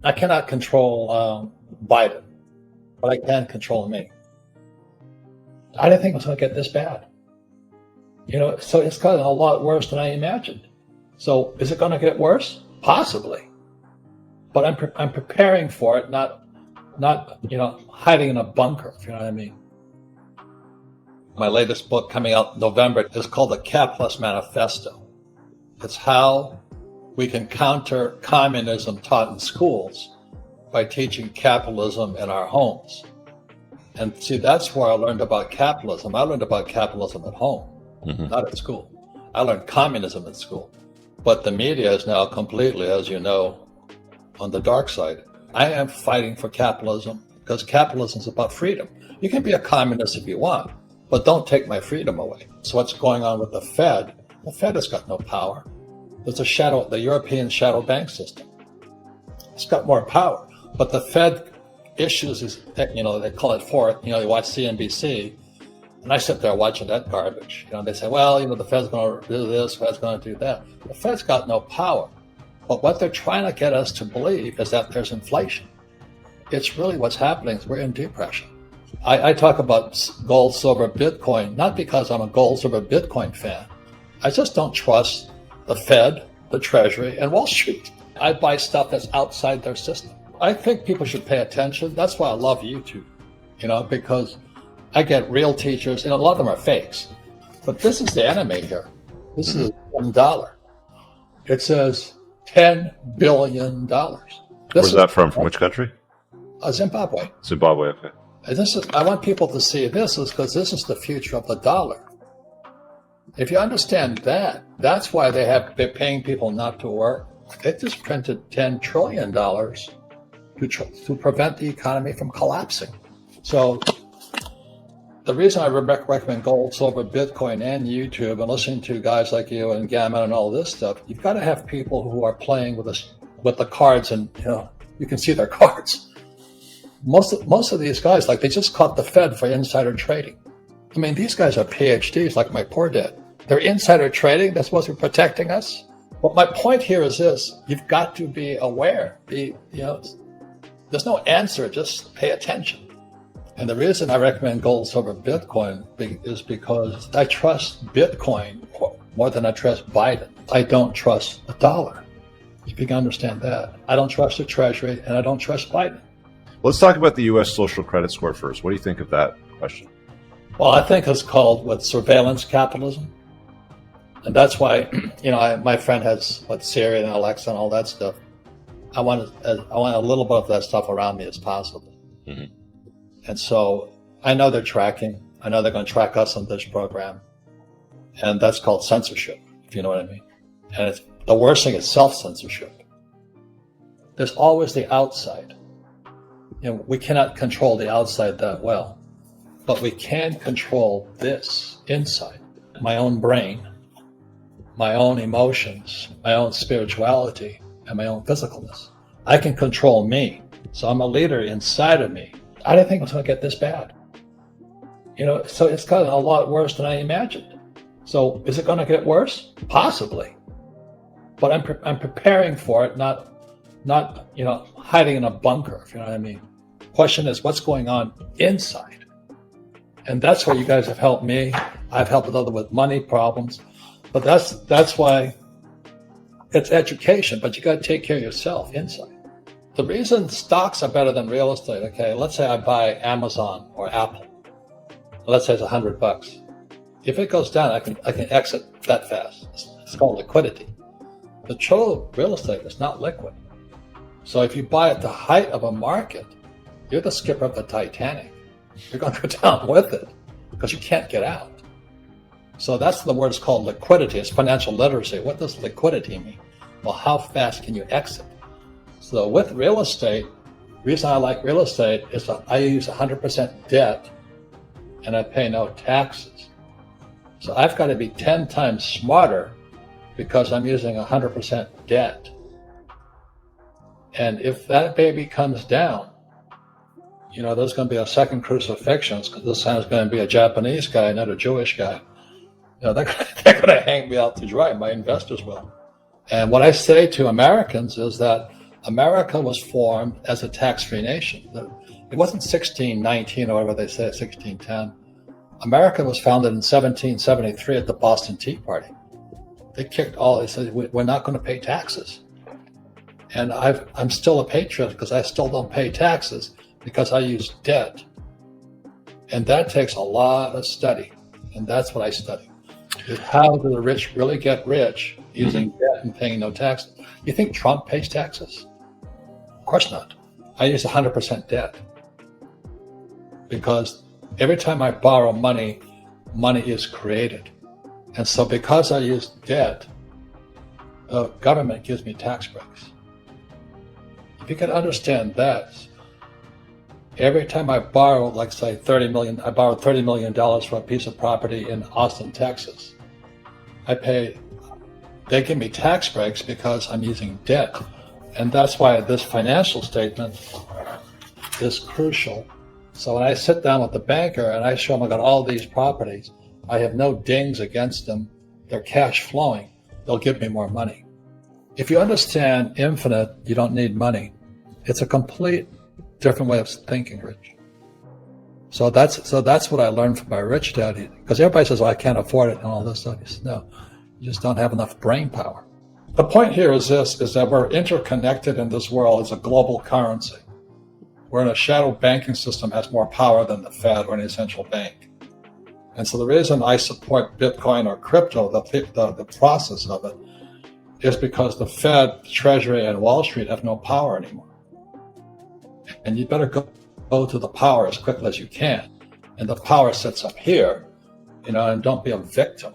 I cannot control Biden, but I can control me. I didn't think it was going to get this bad. So it's gotten a lot worse than I imagined. So is it going to get worse? Possibly. But I'm preparing for it, not hiding in a bunker, if you know what I mean. My latest book coming out in November is called the Capless Manifesto. It's how we can counter communism taught in schools by teaching capitalism in our homes. And see, that's where I learned about capitalism. I learned about capitalism at home, not at school. I learned communism at school. But the media is now completely, as you know, on the dark side. I am fighting for capitalism because capitalism is about freedom. You can be a communist if you want, but don't take my freedom away. So what's going on with the Fed? The Fed has got no power. There's the European shadow bank system. It's got more power. But the Fed issues is, they call it forth, you watch CNBC, and I sit there watching that garbage. They say, well, the Fed's going to do this, Fed's going to do that. The Fed's got no power. But what they're trying to get us to believe is that there's inflation. It's really what's happening is we're in depression. I talk about gold, silver, Bitcoin, not because I'm a gold, silver, Bitcoin fan. I just don't trust the Fed, the Treasury, and Wall Street. I buy stuff that's outside their system. I think people should pay attention. That's why I love YouTube, because I get real teachers, and a lot of them are fakes. But this is the enemy here. This is $1. It says $10 billion. Where's that from? From which country? Zimbabwe. Zimbabwe, okay. And I want people to see this is because this is the future of the dollar. If you understand that, that's why they're paying people not to work. They just printed $10 trillion to prevent the economy from collapsing. So the reason I recommend gold, silver, Bitcoin, and YouTube, and listening to guys like you and Gamma and all this stuff, you've got to have people who are playing with the cards, and you can see their cards. Most of these guys, they just caught the Fed for insider trading. I mean, these guys are PhDs, like my poor dad. They're insider trading. They're supposed to be protecting us. But my point here is this: you've got to be aware. There's no answer. Just pay attention. And the reason I recommend gold, silver, Bitcoin is because I trust Bitcoin more than I trust Biden. I don't trust the dollar. If you can understand that. I don't trust the Treasury, and I don't trust Biden. Let's talk about the U.S. social credit score first. What do you think of that question? Well, I think it's called surveillance capitalism. And that's why, my friend has Siri and Alexa and all that stuff. I want a little bit of that stuff around me as possible. Mm-hmm. And so I know they're tracking. I know they're going to track us on this program. And that's called censorship, if you know what I mean. And the worst thing is self-censorship. There's always the outside. We cannot control the outside that well, but we can control this inside. My own brain, my own emotions, my own spirituality, and my own physicalness. I can control me. So I'm a leader inside of me. I didn't think it was going to get this bad. So it's gotten a lot worse than I imagined. So is it going to get worse? Possibly. But I'm preparing for it, not hiding in a bunker, if you know what I mean. Question is, what's going on inside? And that's where you guys have helped me. I've helped others with money problems. But that's why it's education, but you got to take care of yourself inside. The reason stocks are better than real estate, okay, let's say I buy Amazon or Apple. Let's say it's $100. If it goes down, I can exit that fast. It's called liquidity. The true real estate is not liquid. So if you buy at the height of a market, you're the skipper of the Titanic. You're going to go down with it because you can't get out. So that's the word is called liquidity. It's financial literacy. What does liquidity mean? Well, how fast can you exit? So with real estate, the reason I like real estate is that I use 100% debt and I pay no taxes. So I've got to be 10 times smarter because I'm using 100% debt. And if that baby comes down, there's going to be a second crucifixion because this time it's going to be a Japanese guy, not a Jewish guy. They're going to hang me out to dry. My investors will. And what I say to Americans is that America was formed as a tax-free nation. It wasn't 1619 or whatever they say, 1610. America was founded in 1773 at the Boston Tea Party. They said, we're not going to pay taxes. And I'm still a patriot because I still don't pay taxes because I use debt. And that takes a lot of study. And that's what I study. Is how do the rich really get rich using debt and paying no taxes? You think Trump pays taxes? Of course not. I use 100% debt. Because every time I borrow money, money is created. And so because I use debt, the government gives me tax breaks. If you can understand that, every time I borrow, like say I borrowed $30 million for a piece of property in Austin, Texas. They give me tax breaks because I'm using debt. And that's why this financial statement is crucial. So when I sit down with the banker and I show him I got all these properties, I have no dings against them, they're cash flowing, they'll give me more money. If you understand infinite, you don't need money. It's a complete different way of thinking, Rich. So that's what I learned from my rich dad. Because everybody says, "Oh, I can't afford it," and all this stuff. He says, no, you just don't have enough brain power. The point here is that we're interconnected in this world as a global currency. We're in a shadow banking system has more power than the Fed or any central bank. And so the reason I support Bitcoin or crypto, the process of it, is because the Fed, Treasury, and Wall Street have no power anymore. And you better go to the power as quickly as you can. And the power sits up here, and don't be a victim.